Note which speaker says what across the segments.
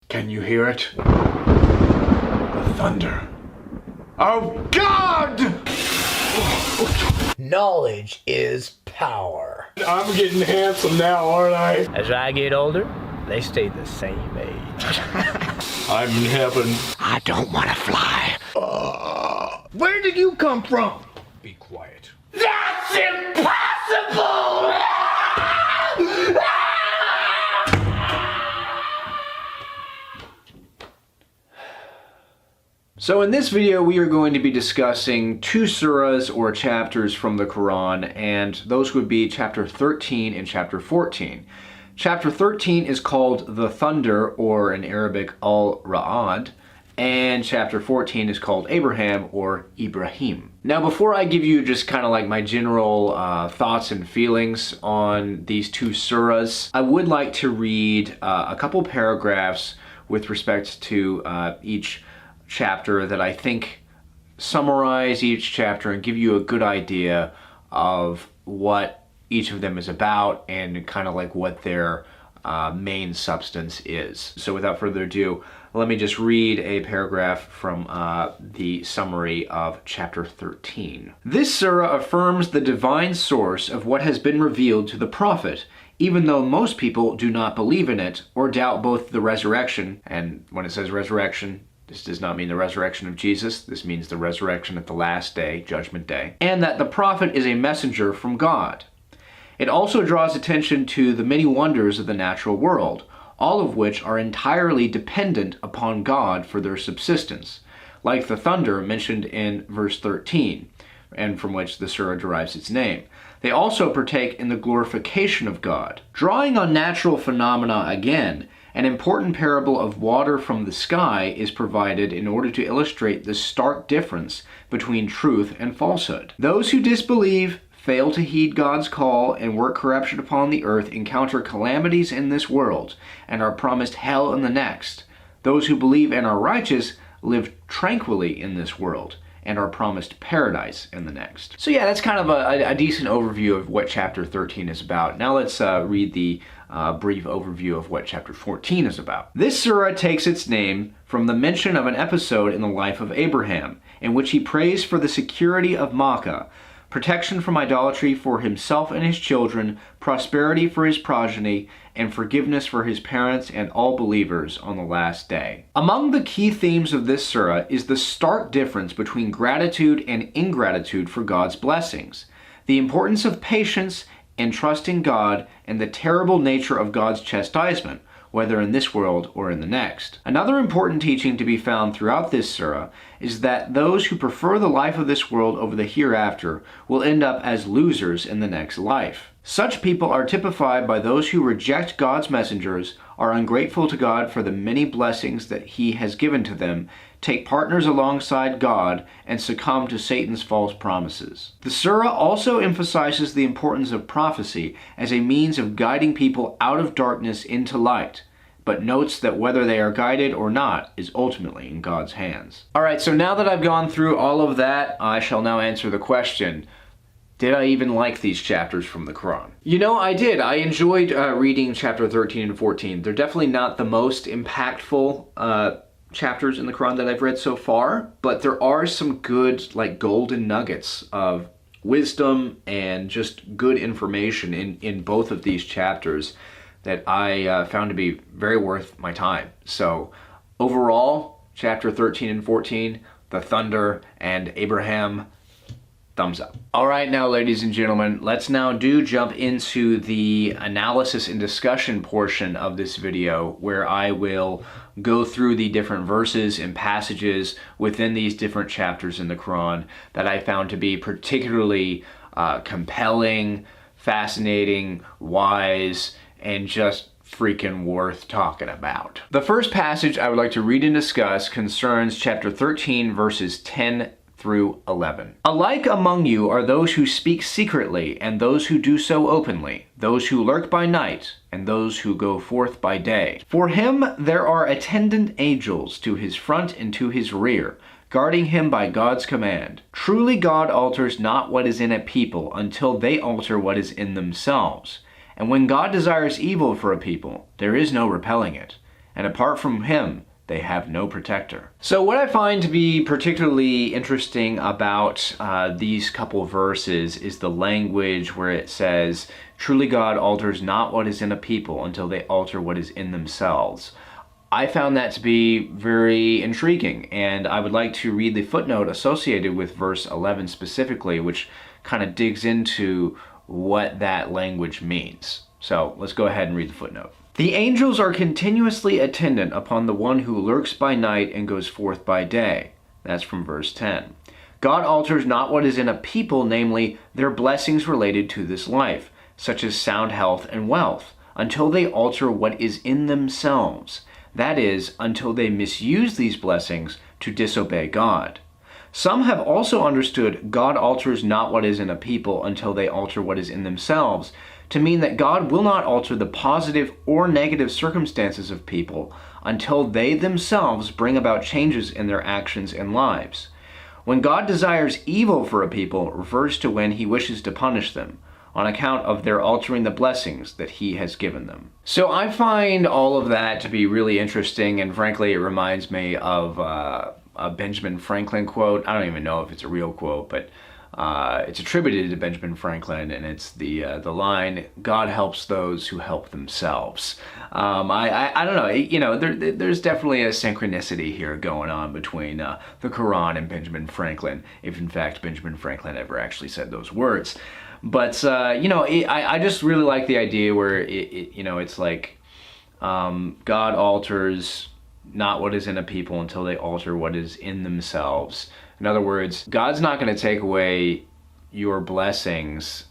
Speaker 1: Can you hear it? The thunder. Oh, God!
Speaker 2: Knowledge is power.
Speaker 1: I'm getting handsome now, aren't I?
Speaker 2: As I get older, they stay the same age.
Speaker 1: I'm in heaven.
Speaker 2: I don't want to fly. Where did you come from?
Speaker 1: Be quiet.
Speaker 2: That's impossible!
Speaker 3: So in this video we are going to be discussing two surahs or chapters from the Quran, and those would be chapter 13 and chapter 14. Chapter 13 is called The Thunder, or in Arabic Al-Ra'ad, and chapter 14 is called Abraham or Ibrahim. Now before I give you just kind of like my general thoughts and feelings on these two surahs, I would like to read a couple paragraphs with respect to each chapter that I think summarize each chapter and give you a good idea of what each of them is about and kind of like what their main substance is. So without further ado, let me just read a paragraph from the summary of chapter 13. This surah affirms the divine source of what has been revealed to the Prophet, even though most people do not believe in it or doubt both the resurrection, and when it says resurrection, this does not mean the resurrection of Jesus. This means the resurrection at the last day, Judgment Day, and that the Prophet is a messenger from God. It also draws attention to the many wonders of the natural world, all of which are entirely dependent upon God for their subsistence, like the thunder mentioned in verse 13, and from which the surah derives its name. They also partake in the glorification of God. Drawing on natural phenomena again, an important parable of water from the sky is provided in order to illustrate the stark difference between truth and falsehood. Those who disbelieve, fail to heed God's call, and work corruption upon the earth encounter calamities in this world and are promised hell in the next. Those who believe and are righteous live tranquilly in this world and are promised paradise in the next. So yeah, that's kind of a decent overview of what chapter 13 is about. Now let's read the brief overview of what chapter 14 is about. This surah takes its name from the mention of an episode in the life of Abraham, in which he prays for the security of Makkah, protection from idolatry for himself and his children, prosperity for his progeny, and forgiveness for his parents and all believers on the last day. Among the key themes of this surah is the stark difference between gratitude and ingratitude for God's blessings, the importance of patience and trusting God, and the terrible nature of God's chastisement, whether in this world or in the next. Another important teaching to be found throughout this surah is that those who prefer the life of this world over the hereafter will end up as losers in the next life. Such people are typified by those who reject God's messengers, are ungrateful to God for the many blessings that He has given to them, take partners alongside God, and succumb to Satan's false promises. The surah also emphasizes the importance of prophecy as a means of guiding people out of darkness into light, but notes that whether they are guided or not is ultimately in God's hands. Alright, so now that I've gone through all of that, I shall now answer the question, did I even like these chapters from the Quran? You know, I did. I enjoyed reading chapter 13 and 14. They're definitely not the most impactful chapters in the Quran that I've read so far, but there are some good, like, golden nuggets of wisdom and just good information in both of these chapters that I found to be very worth my time. So overall, chapter 13 and 14, the thunder and Abraham, thumbs up. All right, now, ladies and gentlemen, let's now jump into the analysis and discussion portion of this video, where I will go through the different verses and passages within these different chapters in the Quran that I found to be particularly compelling, fascinating, wise, and just freaking worth talking about. The first passage I would like to read and discuss concerns chapter 13, verses 10 through 11. Alike among you are those who speak secretly, and those who do so openly, those who lurk by night, and those who go forth by day. For him there are attendant angels to his front and to his rear, guarding him by God's command. Truly God alters not what is in a people until they alter what is in themselves. And when God desires evil for a people, there is no repelling it. and apart from him, they have no protector. So what I find to be particularly interesting about these couple verses is the language where it says, truly God alters not what is in a people until they alter what is in themselves. I found that to be very intriguing, and I would like to read the footnote associated with verse 11 specifically, which kind of digs into what that language means. So let's go ahead and read the footnote. The angels are continuously attendant upon the one who lurks by night and goes forth by day. That's from verse 10. God alters not what is in a people, namely, their blessings related to this life, such as sound health and wealth, until they alter what is in themselves. That is, until they misuse these blessings to disobey God. Some have also understood God alters not what is in a people until they alter what is in themselves, to mean that God will not alter the positive or negative circumstances of people until they themselves bring about changes in their actions and lives. When God desires evil for a people, it refers to when he wishes to punish them, on account of their altering the blessings that he has given them. So I find all of that to be really interesting, and frankly it reminds me of a Benjamin Franklin quote. I don't even know if it's a real quote, but it's attributed to Benjamin Franklin, and it's the line, God helps those who help themselves. I don't know, you know, there's definitely a synchronicity here going on between the Quran and Benjamin Franklin, if in fact Benjamin Franklin ever actually said those words. But, you know, I just really like the idea where, you know, it's like God alters not what is in a people until they alter what is in themselves. In other words, God's not going to take away your blessings,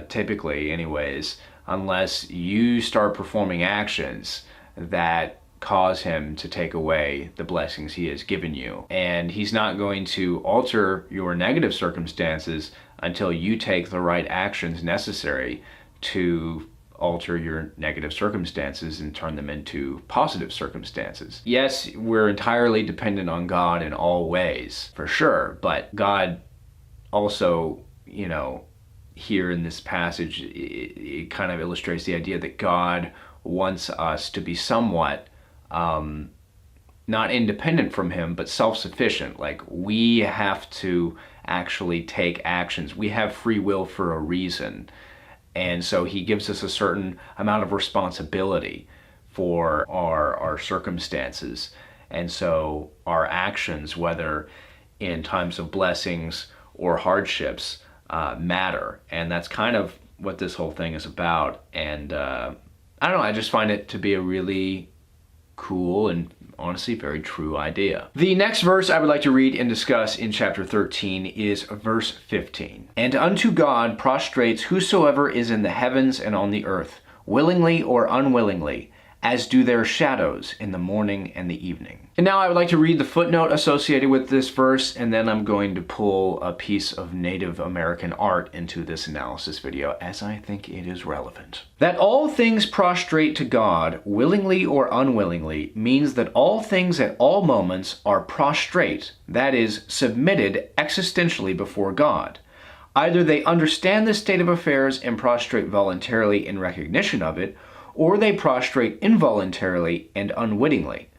Speaker 3: typically anyways, unless you start performing actions that cause him to take away the blessings he has given you. And he's not going to alter your negative circumstances until you take the right actions necessary to alter your negative circumstances and turn them into positive circumstances. Yes, we're entirely dependent on God in all ways, for sure, but God also, you know, here in this passage, it kind of illustrates the idea that God wants us to be somewhat not independent from him, but self-sufficient. Like, we have to actually take actions. We have free will for a reason. And so he gives us a certain amount of responsibility for our circumstances. And so our actions, whether in times of blessings or hardships, matter. And that's kind of what this whole thing is about. And I don't know, I just find it to be a really cool and honestly very true idea. The next verse I would like to read and discuss in chapter 13 is verse 15. And unto God prostrates whosoever is in the heavens and on the earth, willingly or unwillingly, as do their shadows in the morning and the evening. And now I would like to read the footnote associated with this verse, and then I'm going to pull a piece of Native American art into this analysis video, as I think it is relevant. That all things prostrate to God, willingly or unwillingly, means that all things at all moments are prostrate, that is, submitted existentially before God. Either they understand this state of affairs and prostrate voluntarily in recognition of it, or they prostrate involuntarily and unwittingly.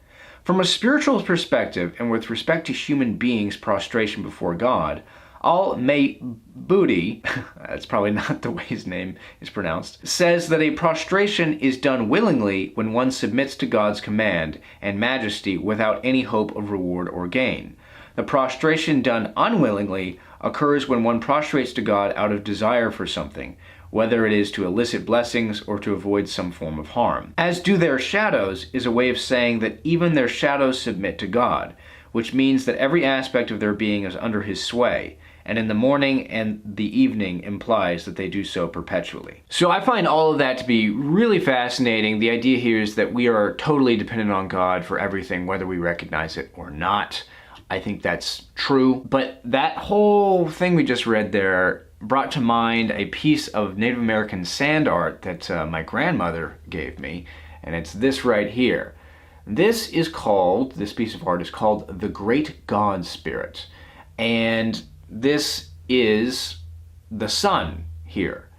Speaker 3: From a spiritual perspective, and with respect to human beings' prostration before God, Al-Maybuti, that's probably not the way his name is pronounced, says that a prostration is done willingly when one submits to God's command and majesty without any hope of reward or gain. The prostration done unwillingly occurs when one prostrates to God out of desire for something, whether it is to elicit blessings or to avoid some form of harm. As do their shadows is a way of saying that even their shadows submit to God, which means that every aspect of their being is under his sway, and in the morning and the evening implies that they do so perpetually. So I find all of that to be really fascinating. The idea here is that we are totally dependent on God for everything, whether we recognize it or not. I think that's true, but that whole thing we just read there brought to mind a piece of Native American sand art that my grandmother gave me, and it's this right here. This piece of art is called The Great God Spirit, and this is the sun here.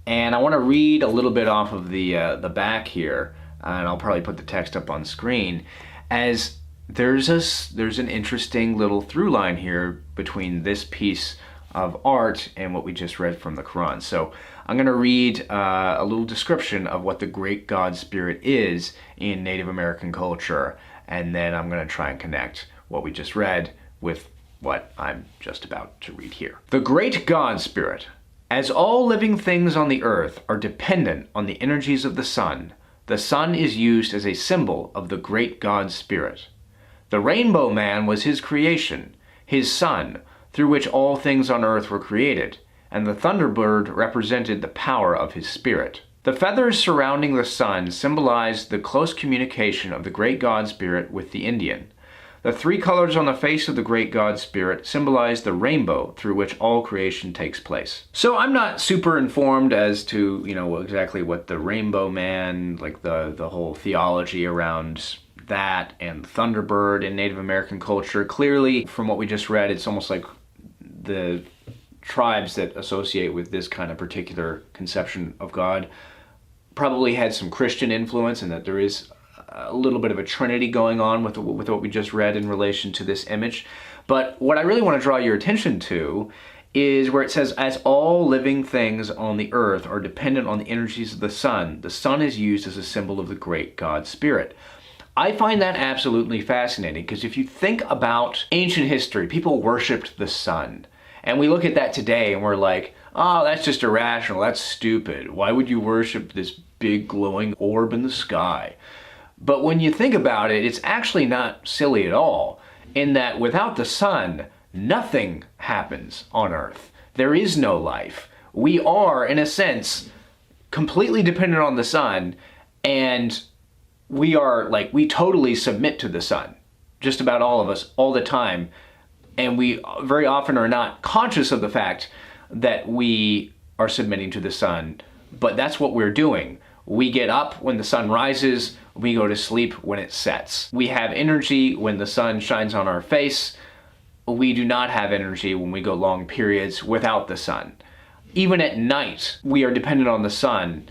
Speaker 3: And I want to read a little bit off of the back here and I'll probably put the text up on screen, as there's an interesting little through line here between this piece of art and what we just read from the Quran. So I'm going to read a little description of what the great God Spirit is in Native American culture, and then I'm going to try and connect what we just read with what I'm just about to read here. The great God Spirit. As all living things on the earth are dependent on the energies of the sun is used as a symbol of the great God Spirit. The Rainbow Man was his creation, his sun, through which all things on earth were created, and the Thunderbird represented the power of his spirit. The feathers surrounding the sun symbolized the close communication of the great God Spirit with the Indian. The three colors on the face of the great God Spirit symbolize the rainbow through which all creation takes place. So I'm not super informed as to, exactly what the Rainbow Man, like the whole theology around that and Thunderbird in Native American culture. Clearly, from what we just read, it's almost like the tribes that associate with this kind of particular conception of God probably had some Christian influence, and that there is a little bit of a trinity going on with what we just read in relation to this image. But what I really want to draw your attention to is where it says, as all living things on the earth are dependent on the energies of the sun is used as a symbol of the great God Spirit. I find that absolutely fascinating, because if you think about ancient history, people worshipped the sun. And we look at that today and we're like, oh, that's just irrational, that's stupid. Why would you worship this big glowing orb in the sky? But when you think about it, it's actually not silly at all, in that without the sun, nothing happens on Earth. There is no life. We are, in a sense, completely dependent on the sun, and we totally submit to the sun. Just about all of us, all the time. And we very often are not conscious of the fact that we are submitting to the sun, but that's what we're doing. We get up when the sun rises, we go to sleep when it sets. We have energy when the sun shines on our face. We do not have energy when we go long periods without the sun. Even at night, we are dependent on the sun,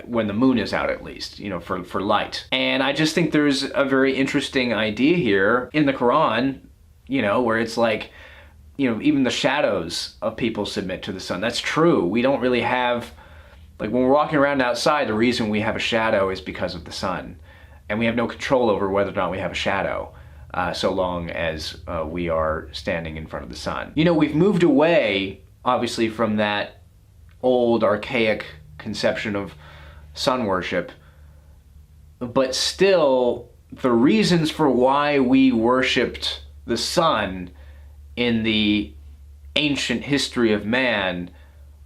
Speaker 3: when the moon is out at least, for light. And I just think there's a very interesting idea here in the Quran, where it's like, even the shadows of people submit to the sun. That's true. We don't really have, when we're walking around outside, the reason we have a shadow is because of the sun. And we have no control over whether or not we have a shadow, so long as we are standing in front of the sun. We've moved away, obviously, from that old, archaic conception of sun worship, but still, the reasons for why we worshipped the sun in the ancient history of man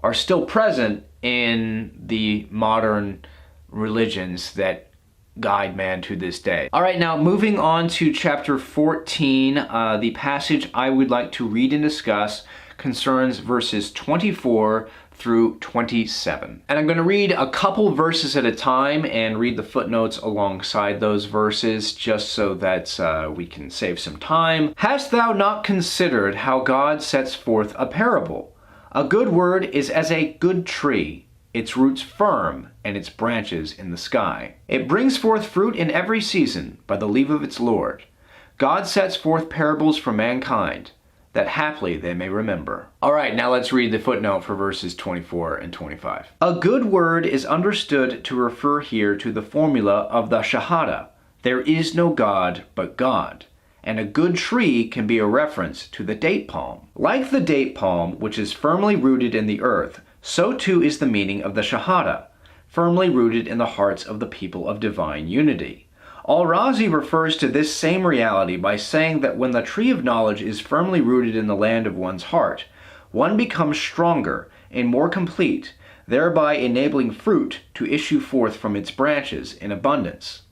Speaker 3: are still present in the modern religions that guide man to this day. All right, now moving on to chapter 14, the passage I would like to read and discuss concerns verses 24 through 27. And I'm going to read a couple verses at a time and read the footnotes alongside those verses, just so that we can save some time. Hast thou not considered how God sets forth a parable? A good word is as a good tree, its roots firm and its branches in the sky. It brings forth fruit in every season by the leave of its Lord. God sets forth parables for mankind, that haply they may remember. All right, now let's read the footnote for verses 24 and 25. A good word is understood to refer here to the formula of the Shahada, there is no God but God. And a good tree can be a reference to the date palm. Like the date palm, which is firmly rooted in the earth, so too is the meaning of the Shahada, firmly rooted in the hearts of the people of divine unity. Al-Razi refers to this same reality by saying that when the tree of knowledge is firmly rooted in the land of one's heart, one becomes stronger and more complete, thereby enabling fruit to issue forth from its branches in abundance.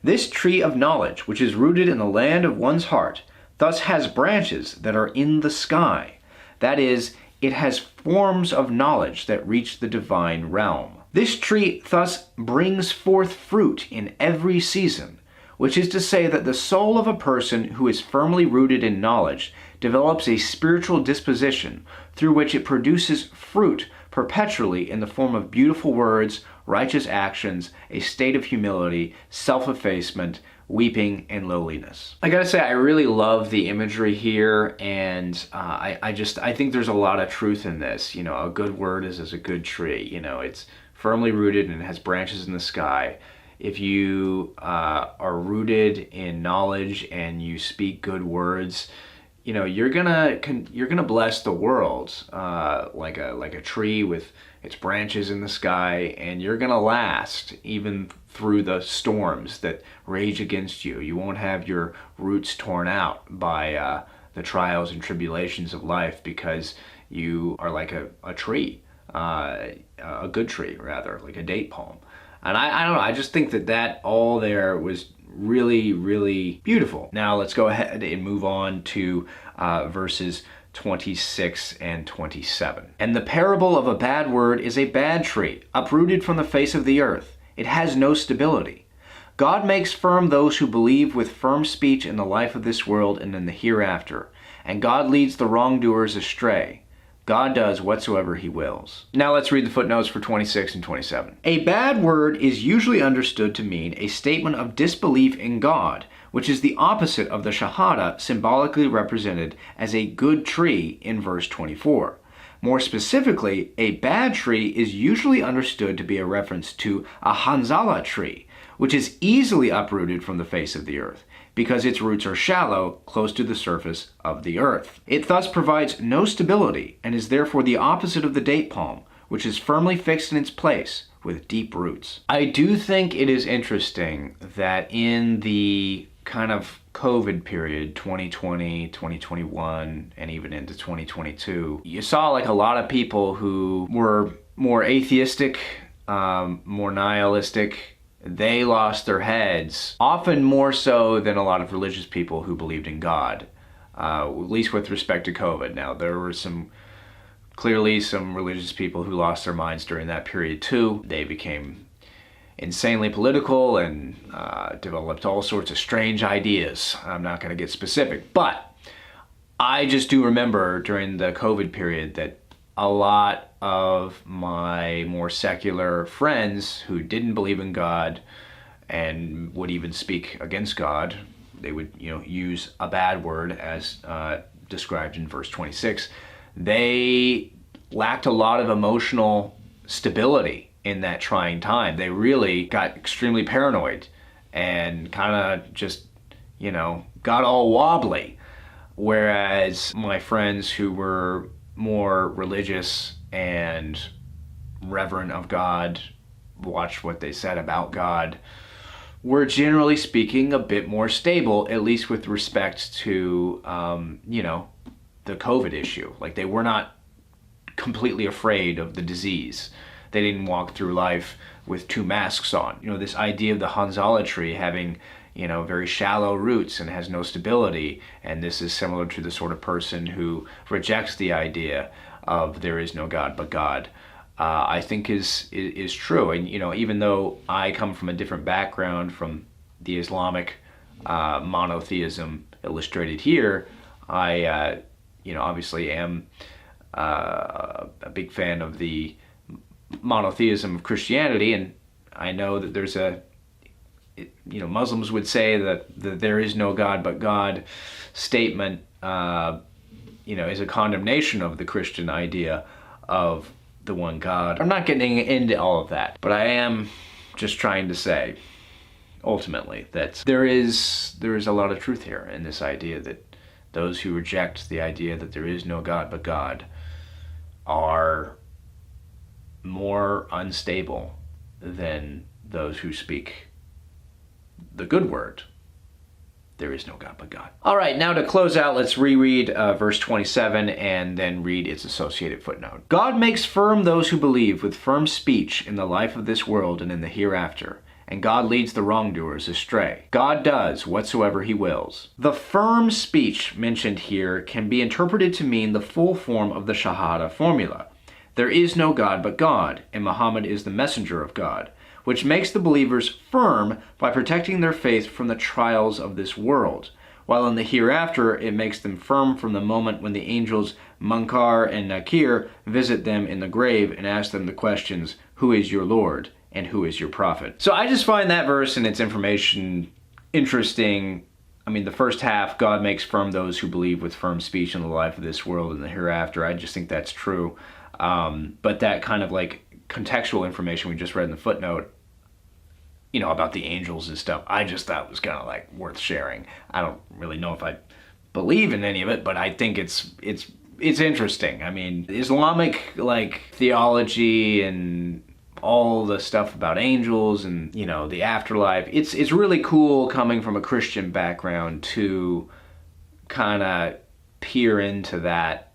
Speaker 3: This tree of knowledge, which is rooted in the land of one's heart, thus has branches that are in the sky. That is, it has forms of knowledge that reach the divine realm. This tree thus brings forth fruit in every season, which is to say that the soul of a person who is firmly rooted in knowledge develops a spiritual disposition through which it produces fruit perpetually in the form of beautiful words, righteous actions, a state of humility, self-effacement, weeping, and lowliness. I gotta say, I really love the imagery here, and I think there's a lot of truth in this. You know, a good word is as a good tree. You know, it's firmly rooted and it has branches in the sky. If you are rooted in knowledge and you speak good words, you know, you're gonna bless the world like a tree with its branches in the sky, and you're gonna last even through the storms that rage against you. You won't have your roots torn out by the trials and tribulations of life, because you are like a tree, a good tree rather, like a date palm. And I don't know, I just think that all there was really, really beautiful. Now let's go ahead and move on to verses 26 and 27. And the parable of a bad word is a bad tree, uprooted from the face of the earth. It has no stability. God makes firm those who believe with firm speech in the life of this world and in the hereafter. And God leads the wrongdoers astray. God does whatsoever he wills. Now let's read the footnotes for 26 and 27. A bad word is usually understood to mean a statement of disbelief in God, which is the opposite of the Shahada symbolically represented as a good tree in verse 24. More specifically, a bad tree is usually understood to be a reference to a Hanzala tree, which is easily uprooted from the face of the earth, because its roots are shallow, close to the surface of the earth. It thus provides no stability and is therefore the opposite of the date palm, which is firmly fixed in its place with deep roots. I do think it is interesting that in the kind of COVID period, 2020, 2021, and even into 2022, you saw like a lot of people who were more atheistic, more nihilistic. They lost their heads, often more so than a lot of religious people who believed in God, at least with respect to COVID. Now, there were clearly some religious people who lost their minds during that period too. They became insanely political and developed all sorts of strange ideas. I'm not going to get specific, but I just do remember during the COVID period that a lot of my more secular friends who didn't believe in God and would even speak against God, they would, use a bad word as described in verse 26. They lacked a lot of emotional stability in that trying time. They really got extremely paranoid and kind of just, got all wobbly. Whereas my friends who were more religious and reverent of God, watched what they said about God, were generally speaking a bit more stable, at least with respect to, the COVID issue. Like, they were not completely afraid of the disease. They didn't walk through life with two masks on. This idea of the Hanzala tree having, very shallow roots and has no stability, and this is similar to the sort of person who rejects the idea of there is no God but God, I think is true. And, even though I come from a different background from the Islamic monotheism illustrated here, I, obviously am a big fan of the monotheism of Christianity, and I know that there's Muslims would say that there is no God but God statement, is a condemnation of the Christian idea of the one God. I'm not getting into all of that, but I am just trying to say, ultimately, that there is a lot of truth here in this idea that those who reject the idea that there is no God but God are more unstable than those who speak the good word. There is no God but God. All right, now to close out, let's reread verse 27 and then read its associated footnote. God makes firm those who believe with firm speech in the life of this world and in the hereafter, and God leads the wrongdoers astray. God does whatsoever he wills. The firm speech mentioned here can be interpreted to mean the full form of the Shahada formula. There is no God but God, and Muhammad is the messenger of God, which makes the believers firm by protecting their faith from the trials of this world. While in the hereafter, it makes them firm from the moment when the angels Munkar and Nakir visit them in the grave and ask them the questions, "Who is your Lord? And who is your prophet?" So I just find that verse and its information interesting. I mean, the first half, God makes firm those who believe with firm speech in the life of this world and the hereafter. I just think that's true. But that kind of like contextual information we just read in the footnote, you know, about the angels and stuff, I just thought was kind of like worth sharing. I don't really know if I believe in any of it, but I think it's interesting. I mean, Islamic like theology and all the stuff about angels and, you know, the afterlife, it's really cool coming from a Christian background to kind of peer into that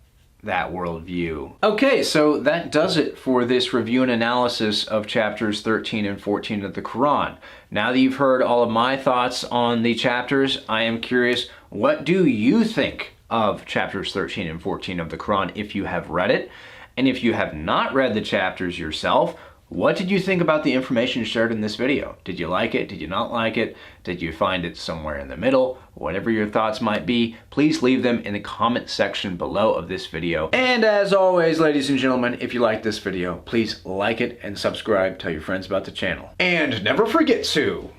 Speaker 3: worldview. Okay, so that does it for this review and analysis of chapters 13 and 14 of the Quran. Now that you've heard all of my thoughts on the chapters, I am curious, what do you think of chapters 13 and 14 of the Quran if you have read it? And if you have not read the chapters yourself, what did you think about the information shared in this video? Did you like it? Did you not like it? Did you find it somewhere in the middle? Whatever your thoughts might be, please leave them in the comment section below of this video. And as always, ladies and gentlemen, if you like this video, please like it and subscribe. Tell your friends about the channel. And never forget to